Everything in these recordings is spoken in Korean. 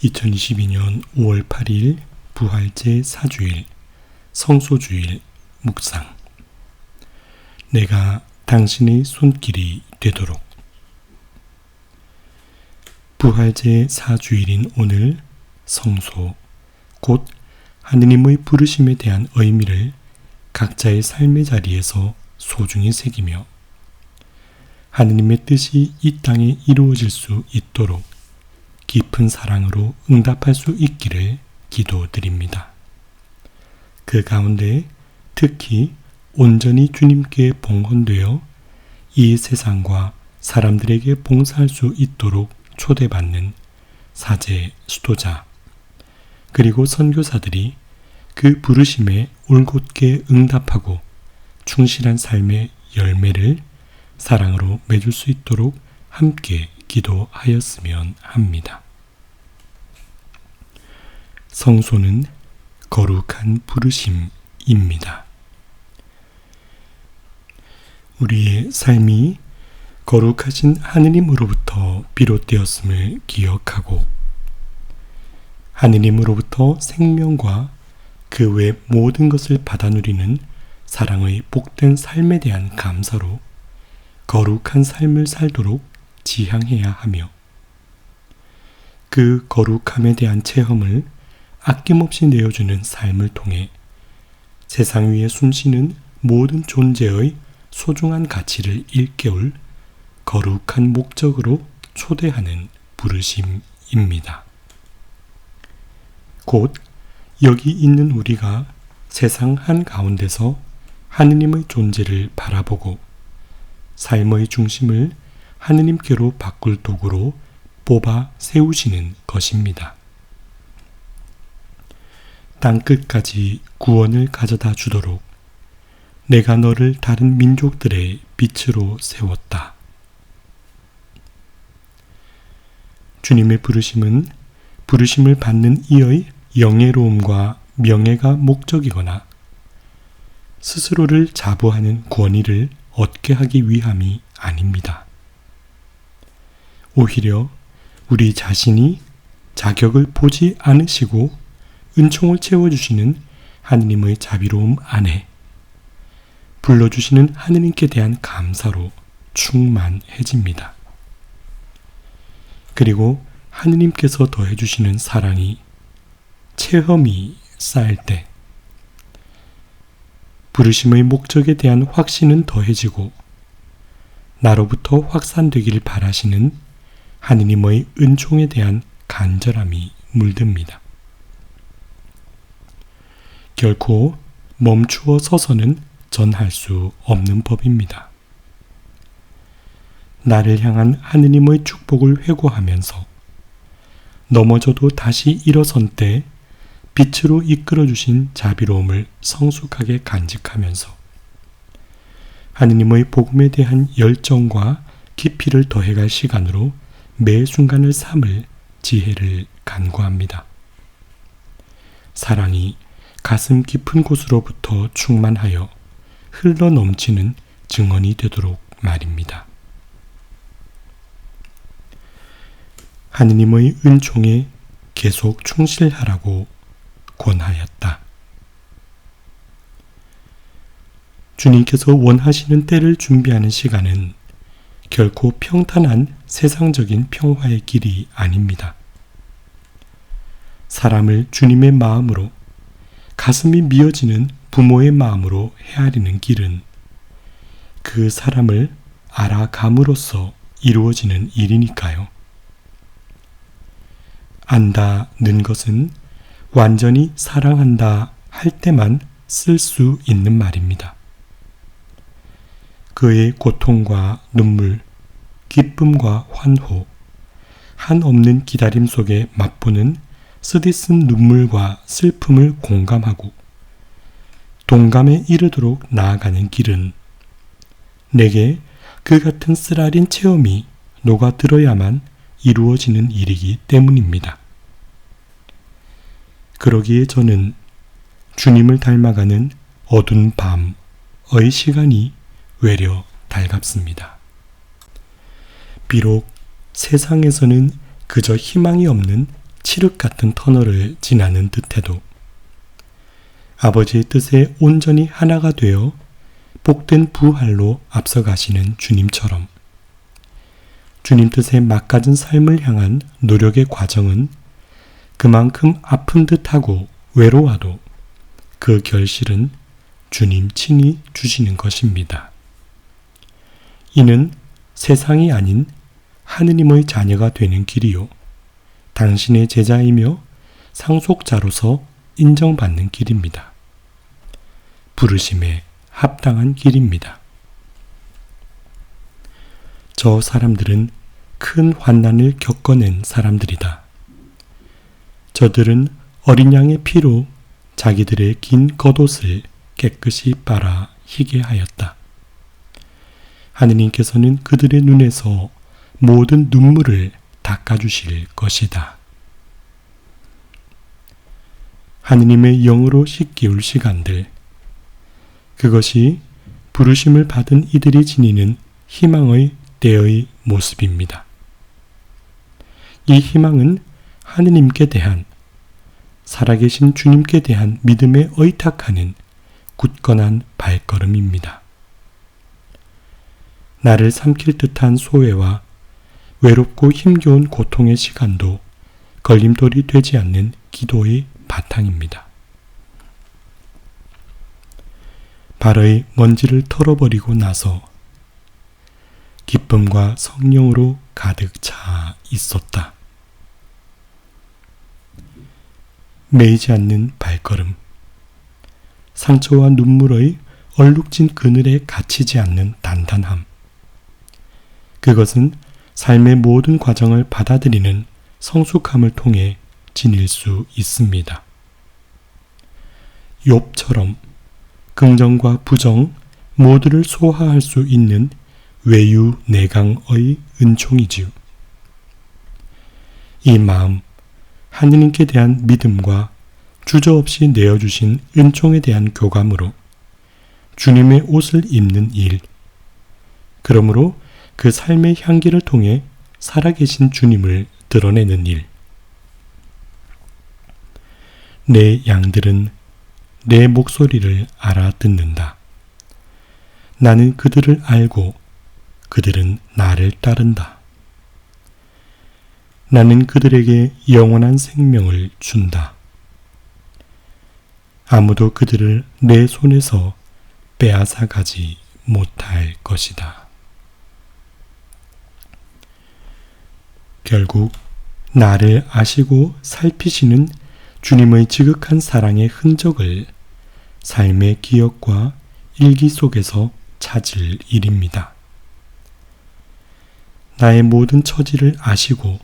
2022년 5월 8일 부활제 사주일 성소주일 묵상. 내가 당신의 손길이 되도록. 부활제 사주일인 오늘 성소, 곧 하느님의 부르심에 대한 의미를 각자의 삶의 자리에서 소중히 새기며 하느님의 뜻이 이 땅에 이루어질 수 있도록 깊은 사랑으로 응답할 수 있기를 기도드립니다. 그 가운데 특히 온전히 주님께 봉헌되어 이 세상과 사람들에게 봉사할 수 있도록 초대받는 사제, 수도자, 그리고 선교사들이 그 부르심에 올곧게 응답하고 충실한 삶의 열매를 사랑으로 맺을 수 있도록 함께 기도하였으면 합니다. 성소는 거룩한 부르심입니다. 우리의 삶이 거룩하신 하느님으로부터 비롯되었음을 기억하고 하느님으로부터 생명과 그 외 모든 것을 받아 누리는 사랑의 복된 삶에 대한 감사로 거룩한 삶을 살도록 지향해야 하며 그 거룩함에 대한 체험을 아낌없이 내어주는 삶을 통해 세상 위에 숨쉬는 모든 존재의 소중한 가치를 일깨울 거룩한 목적으로 초대하는 부르심입니다. 곧 여기 있는 우리가 세상 한가운데서 하느님의 존재를 바라보고 삶의 중심을 하느님께로 바꿀 도구로 뽑아 세우시는 것입니다. 땅끝까지 구원을 가져다 주도록 내가 너를 다른 민족들의 빛으로 세웠다. 주님의 부르심은 부르심을 받는 이의 영예로움과 명예가 목적이거나 스스로를 자부하는 권위를 얻게 하기 위함이 아닙니다. 오히려 우리 자신이 자격을 보지 않으시고 은총을 채워주시는 하느님의 자비로움 안에 불러주시는 하느님께 대한 감사로 충만해집니다. 그리고 하느님께서 더해주시는 사랑이 체험이 쌓일 때 부르심의 목적에 대한 확신은 더해지고 나로부터 확산되기를 바라시는 하느님의 은총에 대한 간절함이 물듭니다. 결코 멈추어 서서는 전할 수 없는 법입니다. 나를 향한 하느님의 축복을 회고하면서 넘어져도 다시 일어선 때 빛으로 이끌어주신 자비로움을 성숙하게 간직하면서 하느님의 복음에 대한 열정과 깊이를 더해갈 시간으로 매 순간을 삼을 지혜를 간구합니다. 사랑이 가슴 깊은 곳으로부터 충만하여 흘러 넘치는 증언이 되도록 말입니다. 하느님의 은총에 계속 충실하라고 권하였다. 주님께서 원하시는 때를 준비하는 시간은 결코 평탄한 세상적인 평화의 길이 아닙니다. 사람을 주님의 마음으로, 가슴이 미어지는 부모의 마음으로 헤아리는 길은 그 사람을 알아감으로써 이루어지는 일이니까요. 안다는 것은 완전히 사랑한다 할 때만 쓸 수 있는 말입니다. 그의 고통과 눈물, 기쁨과 환호, 한없는 기다림 속에 맛보는 쓰디쓴 눈물과 슬픔을 공감하고 동감에 이르도록 나아가는 길은 내게 그 같은 쓰라린 체험이 녹아들어야만 이루어지는 일이기 때문입니다. 그러기에 저는 주님을 닮아가는 어두운 밤의 시간이 외려 달갑습니다. 비록 세상에서는 그저 희망이 없는 칠흑 같은 터널을 지나는 듯해도 아버지의 뜻에 온전히 하나가 되어 복된 부활로 앞서가시는 주님처럼 주님 뜻에 막가진 삶을 향한 노력의 과정은 그만큼 아픈 듯하고 외로워도 그 결실은 주님 친히 주시는 것입니다. 이는 세상이 아닌 하느님의 자녀가 되는 길이요 당신의 제자이며 상속자로서 인정받는 길입니다. 부르심에 합당한 길입니다. 저 사람들은 큰 환난을 겪어낸 사람들이다. 저들은 어린 양의 피로 자기들의 긴 겉옷을 깨끗이 빨아 희게 하였다. 하느님께서는 그들의 눈에서 모든 눈물을 닦아주실 것이다. 하느님의 영으로 씻기울 시간들, 그것이 부르심을 받은 이들이 지니는 희망의 때의 모습입니다. 이 희망은 하느님께 대한, 살아계신 주님께 대한 믿음에 의탁하는 굳건한 발걸음입니다. 나를 삼킬 듯한 소외와 외롭고 힘겨운 고통의 시간도 걸림돌이 되지 않는 기도의 바탕입니다. 발의 먼지를 털어버리고 나서 기쁨과 성령으로 가득 차 있었다. 매이지 않는 발걸음, 상처와 눈물의 얼룩진 그늘에 갇히지 않는 단단함, 그것은 삶의 모든 과정을 받아들이는 성숙함을 통해 지닐 수 있습니다. 욥처럼 긍정과 부정 모두를 소화할 수 있는 외유내강의 은총이지요. 이 마음, 하느님께 대한 믿음과 주저없이 내어주신 은총에 대한 교감으로 주님의 옷을 입는 일, 그러므로 그 삶의 향기를 통해 살아계신 주님을 드러내는 일. 내 양들은 내 목소리를 알아듣는다. 나는 그들을 알고 그들은 나를 따른다. 나는 그들에게 영원한 생명을 준다. 아무도 그들을 내 손에서 빼앗아 가지 못할 것이다. 결국 나를 아시고 살피시는 주님의 지극한 사랑의 흔적을 삶의 기억과 일기 속에서 찾을 일입니다. 나의 모든 처지를 아시고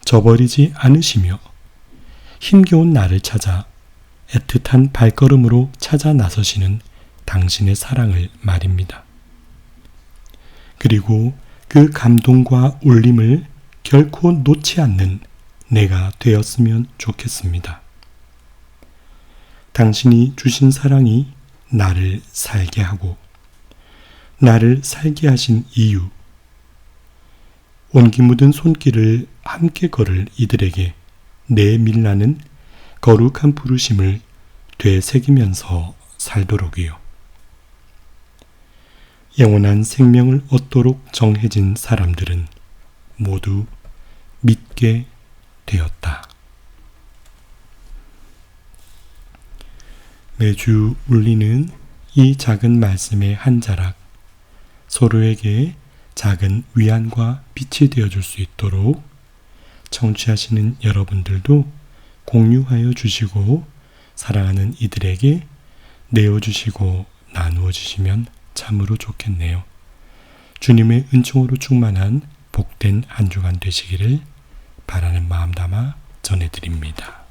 저버리지 않으시며 힘겨운 나를 찾아 애틋한 발걸음으로 찾아 나서시는 당신의 사랑을 말입니다. 그리고 그 감동과 울림을 결코 놓지 않는 내가 되었으면 좋겠습니다. 당신이 주신 사랑이 나를 살게 하고 나를 살게 하신 이유, 온기 묻은 손길을 함께 걸을 이들에게 내밀라는 거룩한 부르심을 되새기면서 살도록이요. 영원한 생명을 얻도록 정해진 사람들은 모두 믿게 되었다. 매주 울리는 이 작은 말씀의 한 자락, 서로에게 작은 위안과 빛이 되어줄 수 있도록 청취하시는 여러분들도 공유하여 주시고 사랑하는 이들에게 내어주시고 나누어 주시면 참으로 좋겠네요. 주님의 은총으로 충만한 복된 한 주간 되시기를 바라는 마음 담아 전해드립니다.